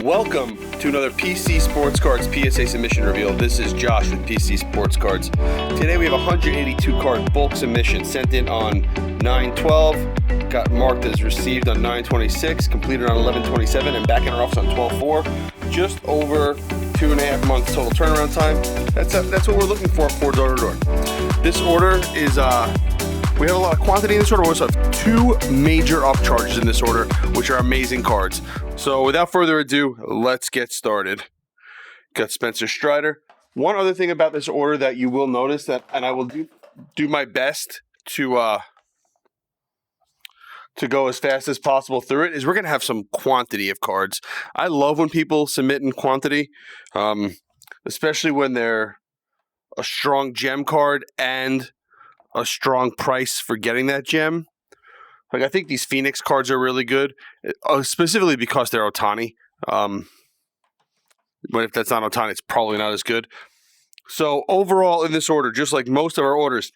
Welcome to another PC Sports Cards PSA submission reveal. This is Josh with PC Sports Cards. Today we have a 182 card bulk submission sent in on 9/12, got marked as received on 9/26, completed on 11/27, and back in our office on 12/4. Just over 2.5 months total turnaround time. That's what we're looking for door to door. This order is we have a lot of quantity in this order. We also have two major upcharges in this order, which are amazing cards. So without further ado, let's get started. Got Spencer Strider. One other thing about this order that you will notice that, and I will do my best to go as fast as possible through it, is we're going to have some quantity of cards. I love when people submit in quantity, especially when they're a strong gem card and a strong price for getting that gem. Like, I think these Phoenix cards are really good, specifically because they're Otani. But if that's not Otani, it's probably not as good. So overall in this order, just like most of our orders,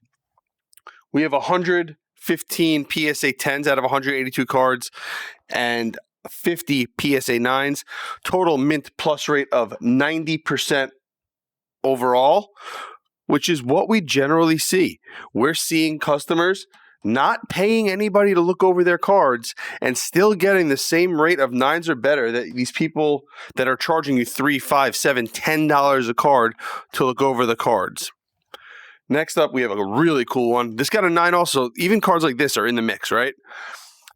we have 115 PSA 10s out of 182 cards and 50 PSA 9s. Total mint plus rate of 90% overall, which is what we generally see. We're seeing customers not paying anybody to look over their cards and still getting the same rate of 9s or better that these people that are charging you $3, $5, $7, $10 a card to look over the cards. Next up, we have a really cool one. This got a 9 also. Even cards like this are in the mix, right?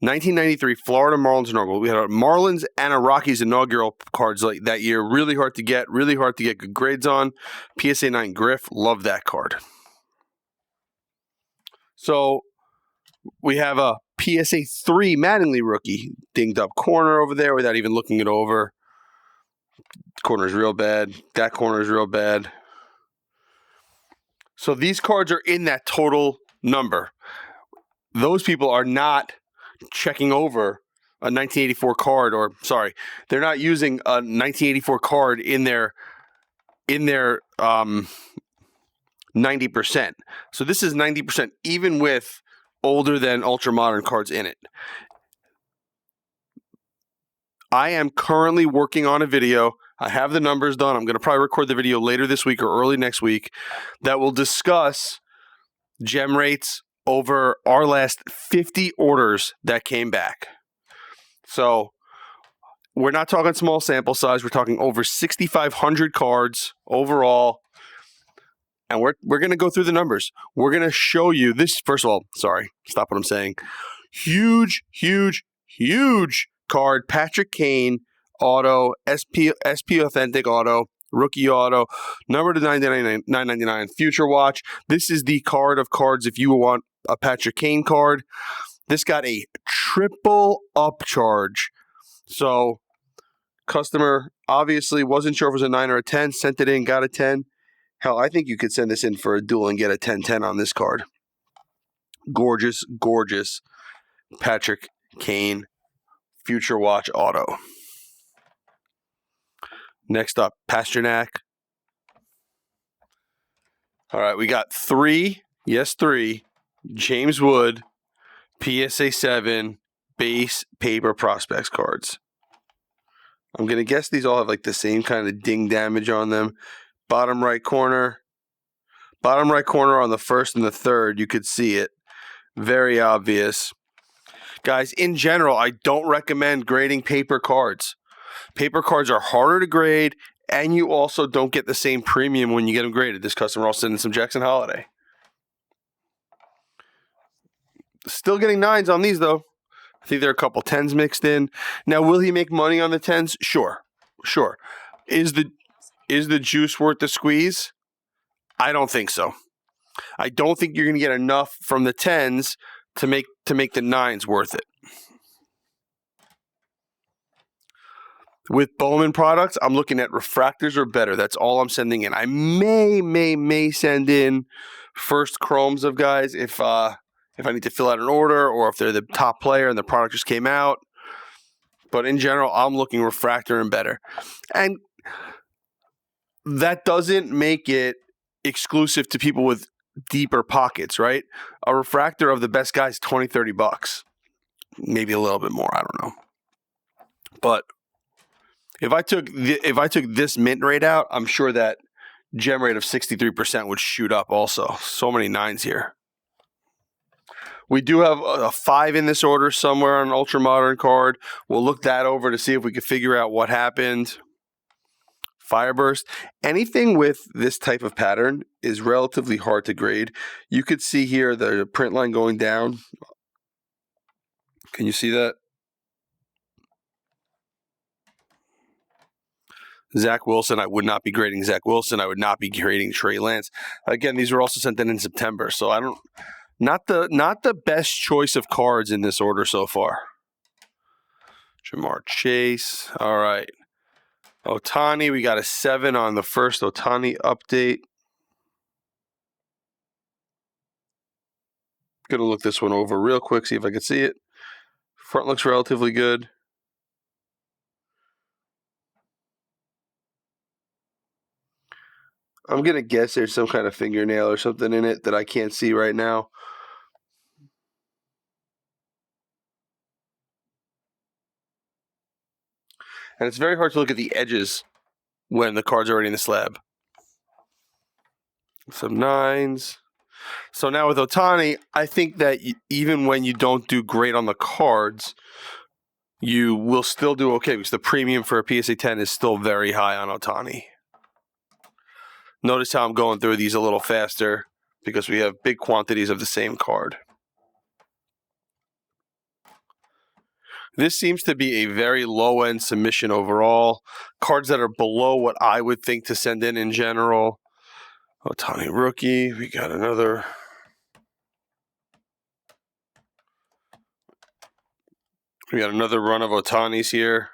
1993 Florida Marlins inaugural. We had a Marlins and a Rockies inaugural cards like that year. Really hard to get good grades on. PSA 9 Griff, love that card. So we have a PSA 3 Mattingly rookie, dinged up corner over there without even looking it over. Corner is real bad. That corner is real bad. So these cards are in that total number. Those people are not checking over a 1984 card, or sorry, they're not using a 1984 card in their 90%. So this is 90% even with older than ultra modern cards in it. I am currently working on a video. I have the numbers done. I'm going to probably record the video later this week or early next week that will discuss gem rates over our last 50 orders that came back. So we're not talking small sample size. We're talking over 6,500 cards overall. And we're going to go through the numbers. We're going to show you this. First of all, sorry, stop what I'm saying. Huge, huge, huge card. Patrick Kane auto, SP Authentic auto, rookie auto, number to 999, Future Watch. This is the card of cards if you want a Patrick Kane card. This got a triple upcharge. So customer obviously wasn't sure if it was a 9 or a 10, sent it in, got a 10. Hell, I think you could send this in for a duel and get a 10-10 on this card. Gorgeous, gorgeous Patrick Kane Future Watch auto. Next up, Pasternak. All right, we got three James Wood PSA 7 base paper prospects cards. I'm going to guess these all have like the same kind of ding damage on them. Bottom right corner on the first and the third, you could see it. Very obvious. Guys, in general, I don't recommend grading paper cards. Paper cards are harder to grade, and you also don't get the same premium when you get them graded. This customer also sent in some Jackson Holiday. Still getting 9s on these, though. I think there are a couple 10s mixed in. Now, will he make money on the 10s? Sure. Is the juice worth the squeeze? I don't think so. I don't think you're going to get enough from the 10s to make the 9s worth it. With Bowman products, I'm looking at refractors or better. That's all I'm sending in. I may send in first chromes of guys if I need to fill out an order or if they're the top player and the product just came out. But in general, I'm looking refractor and better. And that doesn't make it exclusive to people with deeper pockets, right? A refractor of the best guys, $20, $30. Maybe a little bit more, I don't know. But If I took this mint rate out, I'm sure that gem rate of 63% would shoot up also. So many 9s here. We do have a 5 in this order somewhere on an ultra modern card. We'll look that over to see if we can figure out what happened. Fireburst. Anything with this type of pattern is relatively hard to grade. You could see here the print line going down. Can you see that? Zach Wilson, I would not be grading Zach Wilson. I would not be grading Trey Lance. Again, these were also sent in September, so I don't. Not the best choice of cards in this order so far. Jamar Chase. All right. Ohtani, we got a 7 on the first Ohtani update. Gonna look this one over real quick, see if I can see it. Front looks relatively good. I'm gonna guess there's some kind of fingernail or something in it that I can't see right now. And it's very hard to look at the edges when the card's already in the slab. Some 9s. So now with Ohtani, I think that even when you don't do great on the cards, you will still do okay because the premium for a PSA 10 is still very high on Ohtani. Notice how I'm going through these a little faster because we have big quantities of the same card. This seems to be a very low-end submission overall. Cards that are below what I would think to send in general. Ohtani rookie. We got another. We got another run of Ohtanis here.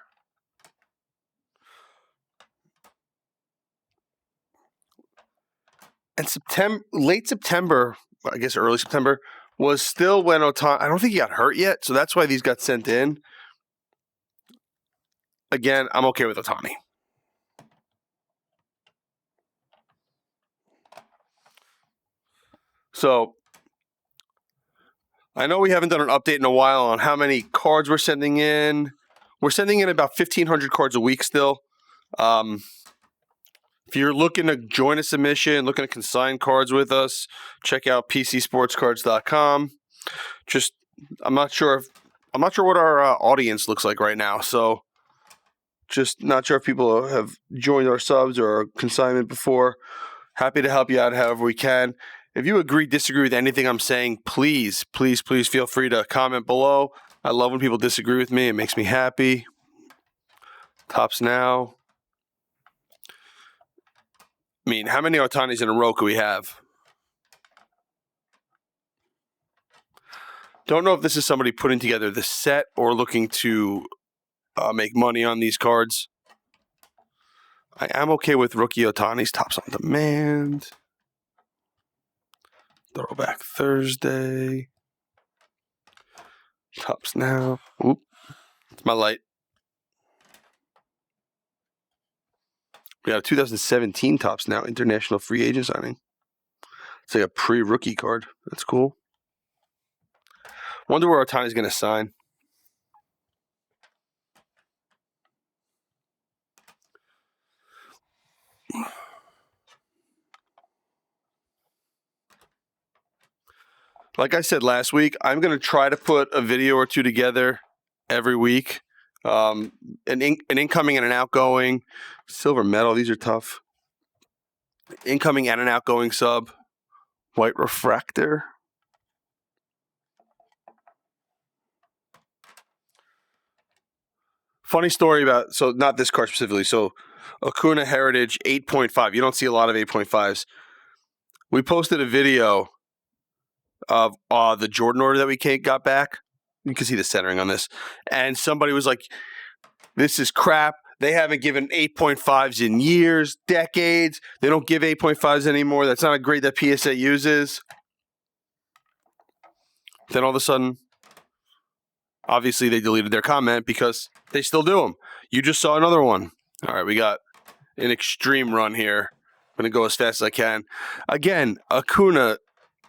And late September, I guess early September, was still when Ohtani, I don't think he got hurt yet, so that's why these got sent in. Again, I'm okay with Ohtani. So, I know we haven't done an update in a while on how many cards we're sending in. We're sending in about 1,500 cards a week still. If you're looking to join a submission, looking to consign cards with us, check out pcsportscards.com. I'm not sure what our audience looks like right now, so just not sure if people have joined our subs or our consignment before. Happy to help you out however we can. If you agree, disagree with anything I'm saying, please feel free to comment below. I love when people disagree with me. It makes me happy. Tops now. I mean, how many Ohtanis in a row could we have? Don't know if this is somebody putting together the set or looking to make money on these cards. I am okay with rookie Ohtanis. Tops on demand. Throwback Thursday. Tops now. Oop. It's my light. We got a 2017 Tops now. International free agent signing. It's like a pre-rookie card. That's cool. Wonder where Ohtani's going to sign. Like I said last week, I'm going to try to put a video or two together every week. An incoming and an outgoing. Silver medal, these are tough. Incoming and an outgoing sub. White refractor. Funny story about, so not this card specifically, so Acuna Heritage 8.5. You don't see a lot of 8.5s. We posted a video of the Jordan order that we got back. You can see the centering on this. And somebody was like, this is crap. They haven't given 8.5s in years, decades. They don't give 8.5s anymore. That's not a grade that PSA uses. Then all of a sudden, obviously they deleted their comment because they still do them. You just saw another one. All right, we got an extreme run here. I'm going to go as fast as I can. Again, Acuna,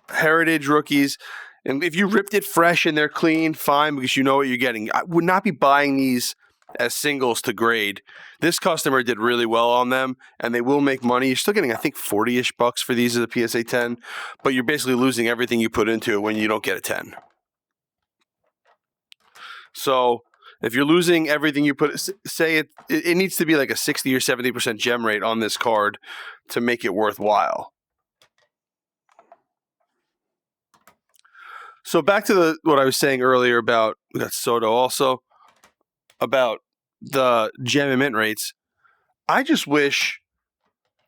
Heritage rookies. And if you ripped it fresh and they're clean, fine, because you know what you're getting. I would not be buying these as singles to grade. This customer did really well on them, and they will make money. You're still getting, I think, 40-ish bucks for these as a PSA 10, but you're basically losing everything you put into it when you don't get a 10. So if you're losing everything you put, say it needs to be like a 60 or 70% gem rate on this card to make it worthwhile. So back to what I was saying earlier about, we got Soto also, about the gem and mint rates. I just wish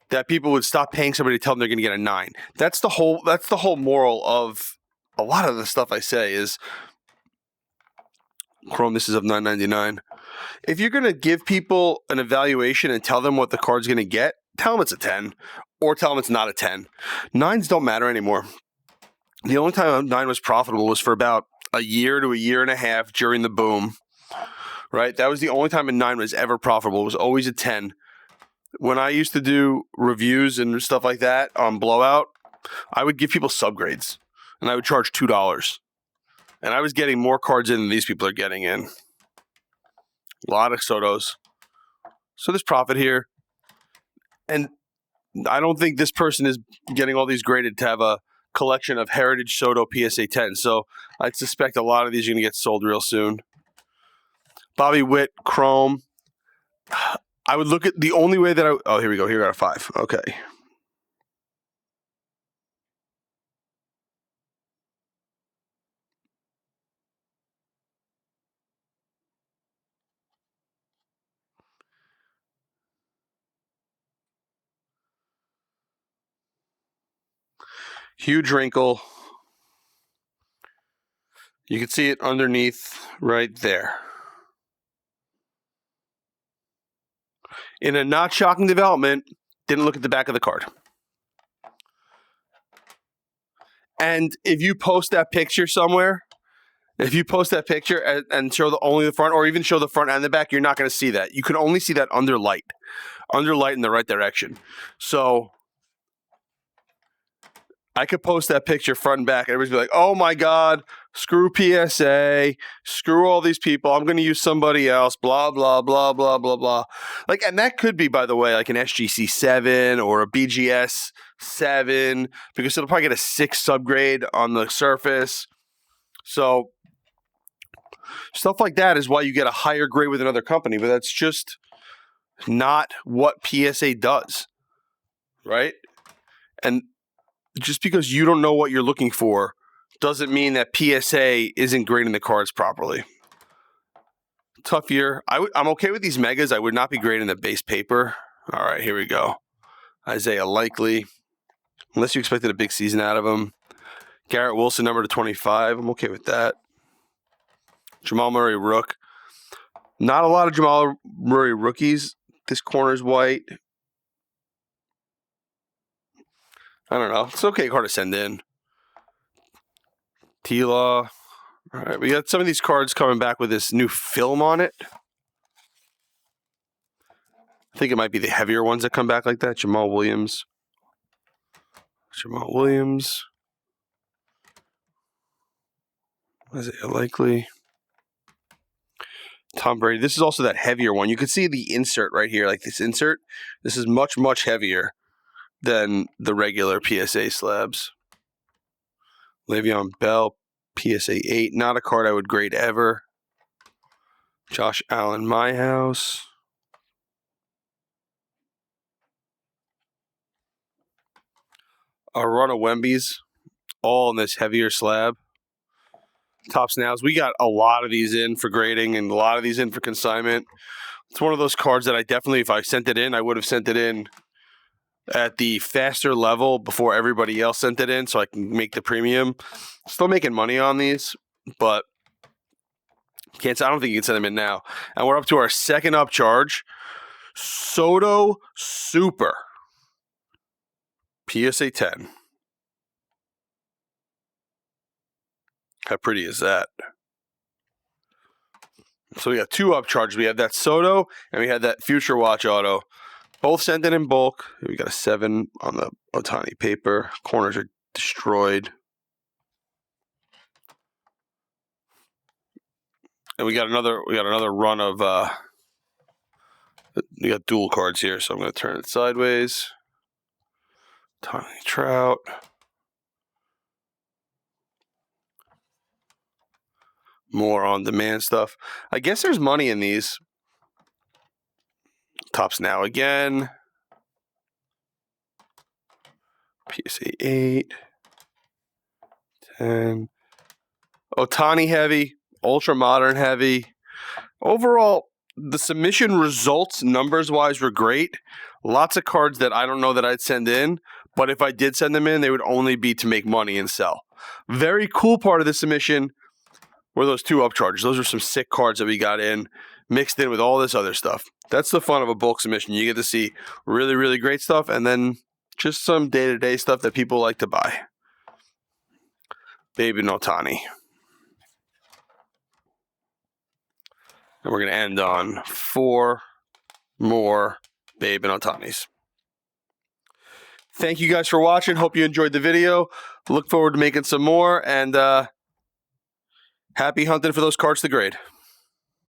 that people would stop paying somebody to tell them they're going to get a 9. That's the whole moral of a lot of the stuff I say is, Chrome, this is of $9.99. If you're going to give people an evaluation and tell them what the card's going to get, tell them it's a 10 or tell them it's not a 10. 9s don't matter anymore. The only time a 9 was profitable was for about a year to a year and a half during the boom, right? That was the only time a 9 was ever profitable. It was always a 10. When I used to do reviews and stuff like that on Blowout, I would give people subgrades, and I would charge $2. And I was getting more cards in than these people are getting in. A lot of Sotos. So there's profit here. And I don't think this person is getting all these graded to have a collection of Heritage Soto PSA 10. So I'd suspect a lot of these are going to get sold real soon. Bobby Witt, Chrome. I would look at the only way that oh, here we go. Here I got a 5. Okay. Huge wrinkle. You can see it underneath right there. In a not shocking development, didn't look at the back of the card. And if you post that picture somewhere, if you post that picture and show only the front, or even show the front and the back, you're not going to see that. You can only see that under light in the right direction. So I could post that picture front and back, and everybody's be like, oh my God, screw PSA, screw all these people, I'm going to use somebody else, blah, blah, blah, blah, blah, blah. Like, and that could be, by the way, like an SGC 7 or a BGS 7, because it'll probably get a 6 subgrade on the surface. So stuff like that is why you get a higher grade with another company, but that's just not what PSA does, right? And just because you don't know what you're looking for doesn't mean that PSA isn't grading the cards properly. Tough year. I'm okay with these megas. I would not be grading the base paper. All right, here we go. Isaiah Likely. Unless you expected a big season out of him. Garrett Wilson, number to 25. I'm okay with that. Jamal Murray, Rook. Not a lot of Jamal Murray rookies. This corner's white. I don't know. It's okay card to send in. T-Law. All right, we got some of these cards coming back with this new film on it. I think it might be the heavier ones that come back like that. Jamal Williams. Isaiah Likely. Tom Brady. This is also that heavier one. You can see the insert right here, like this insert. This is much, much heavier than the regular PSA slabs. Le'Veon Bell, PSA 8. Not a card I would grade ever. Josh Allen, my house. A run of Wemby's, all in this heavier slab. Top Snails. We got a lot of these in for grading and a lot of these in for consignment. It's one of those cards that I definitely, if I sent it in, I would have sent it in at the faster level before everybody else sent it in so I can make the premium. Still making money on these, but I don't think you can send them in now. And we're up to our second upcharge. Soto Super. PSA 10. How pretty is that? So we got 2 upcharges. We have that Soto and we had that Future Watch Auto. Both sent in bulk. We got a 7 on the Otani paper. Corners are destroyed. And we got another run of We got dual cards here, so I'm going to turn it sideways. Tiny Trout. More on-demand stuff. I guess there's money in these. Tops now again. PSA 8. 10. Ohtani heavy. Ultra modern heavy. Overall, the submission results numbers-wise were great. Lots of cards that I don't know that I'd send in, but if I did send them in, they would only be to make money and sell. Very cool part of the submission were those 2 upcharges. Those are some sick cards that we got in, mixed in with all this other stuff. That's the fun of a bulk submission. You get to see really, really great stuff, and then just some day-to-day stuff that people like to buy. Baby Ohtani. And we're going to end on 4 more Babe and Ohtanis. Thank you guys for watching. Hope you enjoyed the video. Look forward to making some more. And happy hunting for those cards to grade.